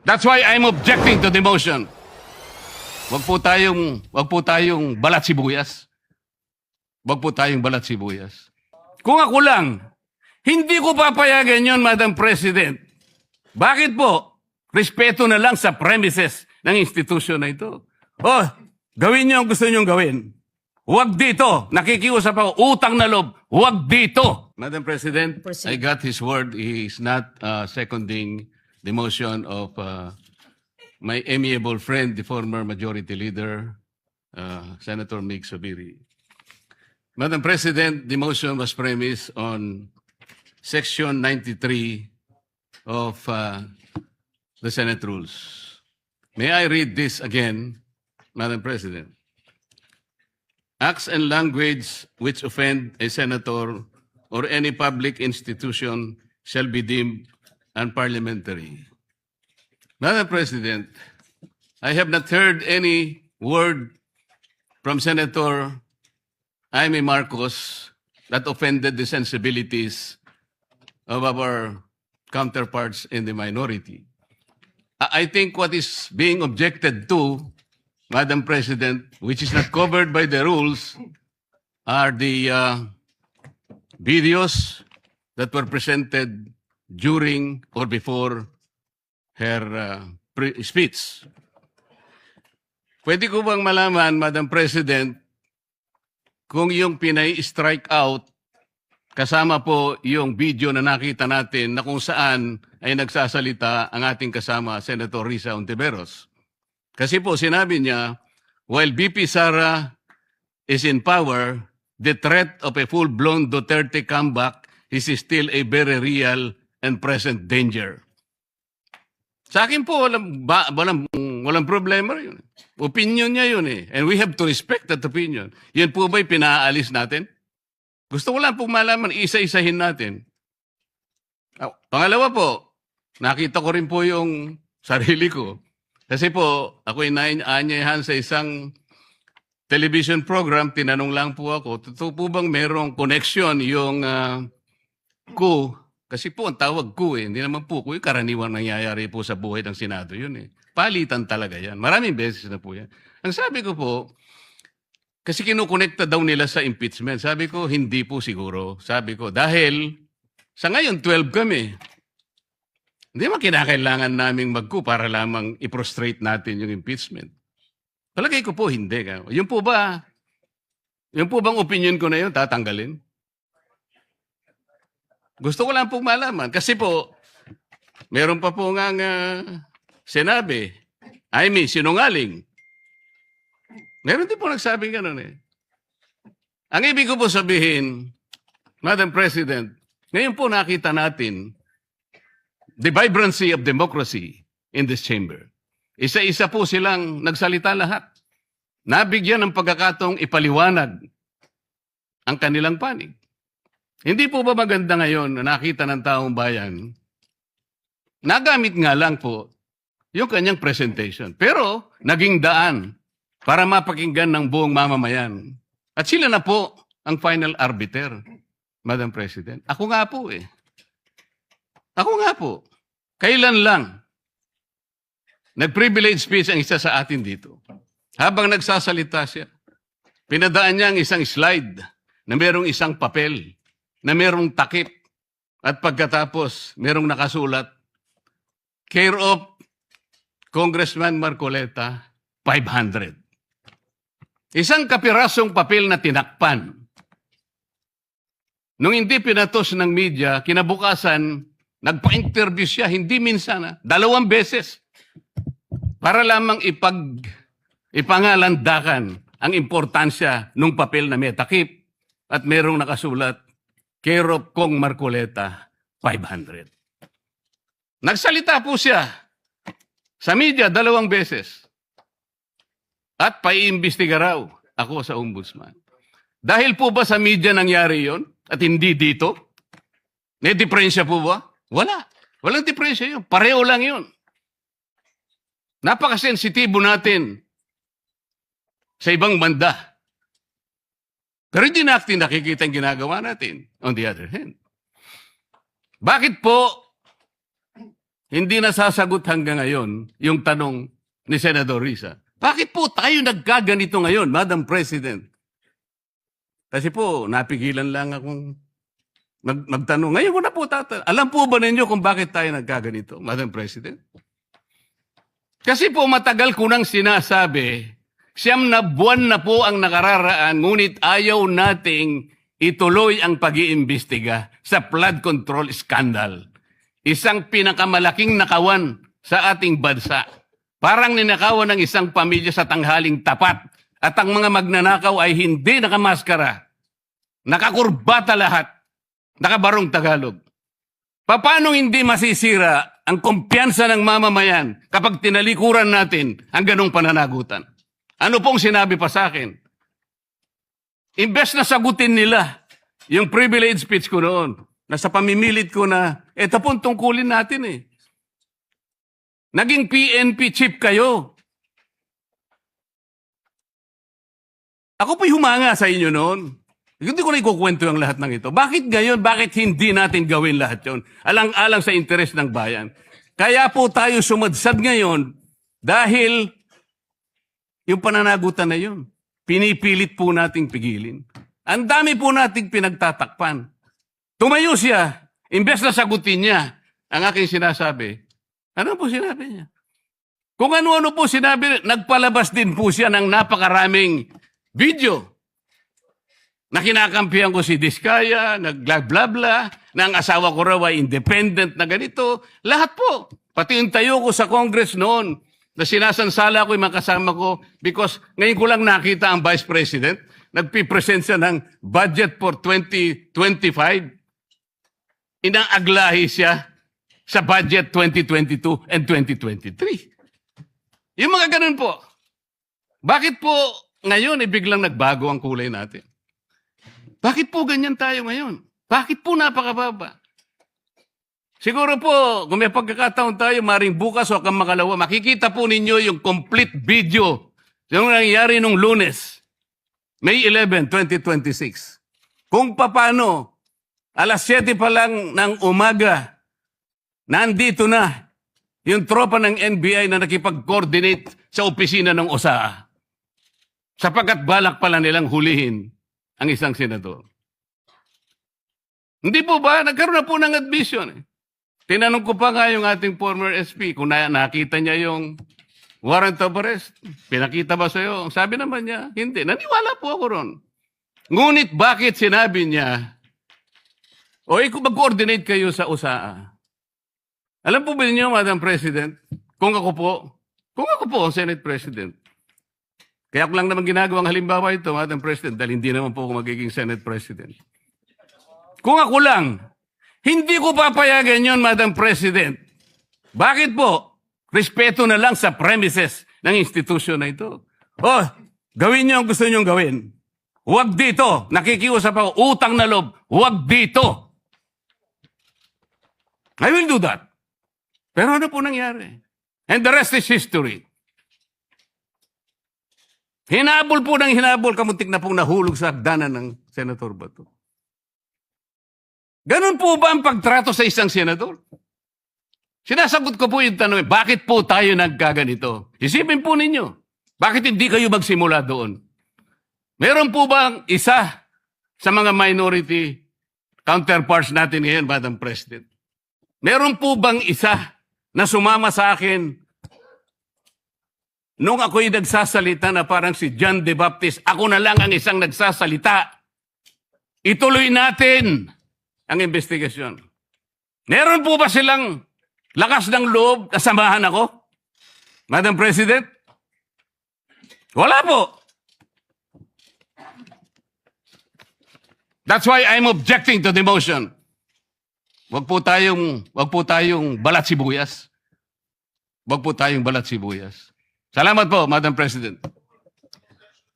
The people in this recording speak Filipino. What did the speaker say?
That's why I'm objecting to the motion. Wag po tayong balat sibuyas. Wag po tayong balat sibuyas. Kung ako lang, hindi ko papayagan yon, Madam President. Bakit po? Respeto na lang sa premises ng institusyon na ito. Oh, gawin niyo ang gusto niyong gawin. Huwag dito. Nakikiusap ako. Utang na loob. Huwag dito. Madam President, Proceed. I got his word. He is not seconding the motion of my amiable friend, the former Majority Leader, Senator Mig Zubiri. Madam President, the motion was premised on Section 93 of the Senate Rules. May I read this again, Madam President? Acts and language which offend a senator or any public institution shall be deemed unparliamentary. Madam President, I have not heard any word from Senator Jaime Marcos that offended the sensibilities of our counterparts in the minority. I think what is being objected to, Madam President, which is not covered by the rules, are the videos that were presented during or before her speech. Pwede ko bang malaman, Madam President, kung yung pinay-strike out, kasama po yung video na nakita natin na kung saan ay nagsasalita ang ating kasama, Senator Risa Ontiveros. Kasi po sinabi niya, while BP Sara is in power, the threat of a full-blown Duterte comeback is still a very real and present danger. Sa akin po, walang problema yun. Opinion niya yun eh. And we have to respect that opinion. Yun po ba'y pinaalis natin? Gusto ko lang po malaman, isa-isahin natin. Pangalawa po, nakita ko rin po yung sarili ko. Kasi po, ako'y naanyayahan sa isang television program, tinanong lang po ako, totoo po bang merong connection yung coup? Kasi po, ang tawag coup eh. Hindi naman po coup, yung karaniwang nangyayari po sa buhay ng Senado yun eh. Palitan talaga yan. Maraming beses na po yan. Ang sabi ko po, kasi kinukonekta daw nila sa impeachment. Sabi ko, hindi po siguro. Sabi ko, dahil sa ngayon, 12 kami. Hindi man kinakailangan naming mag-coup para lamang i-prostrate natin yung impeachment. Palagay ko po, hindi. Yung po bang opinion ko na yun, tatanggalin? Gusto ko lang pong malaman. Kasi po, meron pa po nga sinabi, Jaime, sinungaling. Meron din po nagsabing gano'n eh. Ang ibig ko po sabihin, Madam President, ngayon po nakita natin the vibrancy of democracy in this chamber. Isa-isa po silang nagsalita lahat. Nabigyan ng pagkakataong ipaliwanag ang kanilang panig. Hindi po ba maganda ngayon na nakita ng taong bayan, nagamit nga lang po yung kanyang presentation. Pero naging daan para mapakinggan ng buong mamamayan. At sila na po ang final arbiter, Madam President. Ako nga po eh. Ako nga po. Kailan lang nag-privilege speech ang isa sa atin dito. Habang nagsasalita siya, pinadaan niya ang isang slide na merong isang papel, na merong takip, at pagkatapos merong nakasulat, care of Congressman Marcoleta, 500. Isang kapirasong papel na tinakpan. Nung hindi pinatos ng media, kinabukasan, nagpa-interview siya, hindi minsan, 2 beses, para lamang ipangalandakan ang importansya ng papel na may takip at merong nakasulat, care of Kong Marcoleta, 500. Nagsalita po siya sa media 2 beses. At paiimbestiga raw ako sa ombudsman. Dahil po ba sa media nangyari yon at hindi dito? May diferensya po ba? Wala. Walang diferensya yun. Pareho lang yun. Napakasensitibo natin sa ibang banda. Pero hindi natin nakikita ang ginagawa natin. On the other hand. Bakit po hindi nasasagot hanggang ngayon yung tanong ni Senador Risa. Bakit po tayo nagkaganito ngayon, Madam President? Kasi po, napigilan lang akong magtanong. Ngayon ko na po alam po ba ninyo kung bakit tayo nagkaganito, Madam President? Kasi po matagal ko nang sinasabi, 9 na buwan na po ang nakararaan, ngunit ayaw nating ituloy ang pag-iimbestiga sa flood control scandal. Isang pinakamalaking nakawan sa ating bansa. Parang ninakawan ng isang pamilya sa tanghaling tapat at ang mga magnanakaw ay hindi nakamaskara. Nakakurbata lahat. Nakabarong Tagalog. Paano hindi masisira ang kumpiyansa ng mamamayan kapag tinalikuran natin ang ganong pananagutan? Ano pong sinabi pa sa akin? Imbes na sagutin nila yung privilege speech ko noon, nasa pamimilit ko na, eto pong tungkulin natin eh. Naging PNP chief kayo. Ako po'y humanga sa inyo noon. Hindi ko na ikukwento ang lahat ng ito. Bakit ngayon? Bakit hindi natin gawin lahat yon? Alang-alang sa interes ng bayan. Kaya po tayo sumadsad ngayon dahil yung pananagutan na yun, pinipilit po nating pigilin. Ang dami po nating pinagtatakpan. Tumayo siya, imbes na sagutin niya ang aking sinasabi. Ano po sinabi niya? Kung ano-ano po sinabi, nagpalabas din po siya ng napakaraming video na kinakampihan ko si Diskaya, nag-bla-bla, na ang asawa ko raw ay independent na ganito. Lahat po. Pati yung tayo ko sa Congress noon, na sinasansala ko yung mga kasama ko because ngayon ko lang nakita ang Vice President, nagpipresent siya ng budget for 2025. Inaaglahi siya sa budget 2022 and 2023. Yung mga ganun po. Bakit po ngayon biglang nagbago ang kulay natin? Bakit po ganyan tayo ngayon? Bakit po napakababa? Siguro po, kung may pagkakataon tayo, maring bukas o makalawa, makikita po ninyo yung complete video yung nangyari nung Lunes, May 11, 2026. Kung paano, alas 7 pa lang ng umaga, nandito na yung tropa ng NBI na nakipag-coordinate sa opisina ng OSAA. Sapagkat balak pala nilang hulihin ang isang senador. Hindi po ba? Nagkaroon na po ng admission. Tinanong ko pa nga yung ating former SP kung nakita niya yung warrant of arrest. Pinakita ba sa'yo? Sabi naman niya, hindi. Naniwala po ako ron. Ngunit bakit sinabi niya, mag-coordinate kayo sa USAA? Alam po ba niyo, Madam President, kung ako po ang Senate President, kaya ko lang naman ginagawang halimbawa ito, Madam President, dahil hindi naman po ako magiging Senate President. Kung ako lang, hindi ko papayagan yon, Madam President. Bakit po? Respeto na lang sa premises ng institusyon na ito. Gawin niyo ang gusto niyong gawin. Huwag dito. Nakikiusap ako, utang na loob. Huwag dito. I will do that. Pero ano po nangyari? And the rest is history. Hinabol po ng hinabol, kamuntik na pong nahulog sa hagdanan ng Senator Bato. Ganun po ba ang pagtrato sa isang senador? Sinasagot ko po yung tanong, bakit po tayo nagkaganito? Isipin po ninyo, bakit hindi kayo magsimula doon? Meron po bang isa sa mga minority counterparts natin ngayon, Madam President? Meron po bang isa na sumama sa akin nung ako'y nagsasalita na parang si John the Baptist, ako na lang ang isang nagsasalita. Ituloy natin ang investigasyon. Meron po ba silang lakas ng loob na samahan ako? Madam President? Wala po. That's why I'm objecting to the motion. Wag po tayong balat sibuyas. Wag po tayong balat sibuyas. Salamat po, Madam President.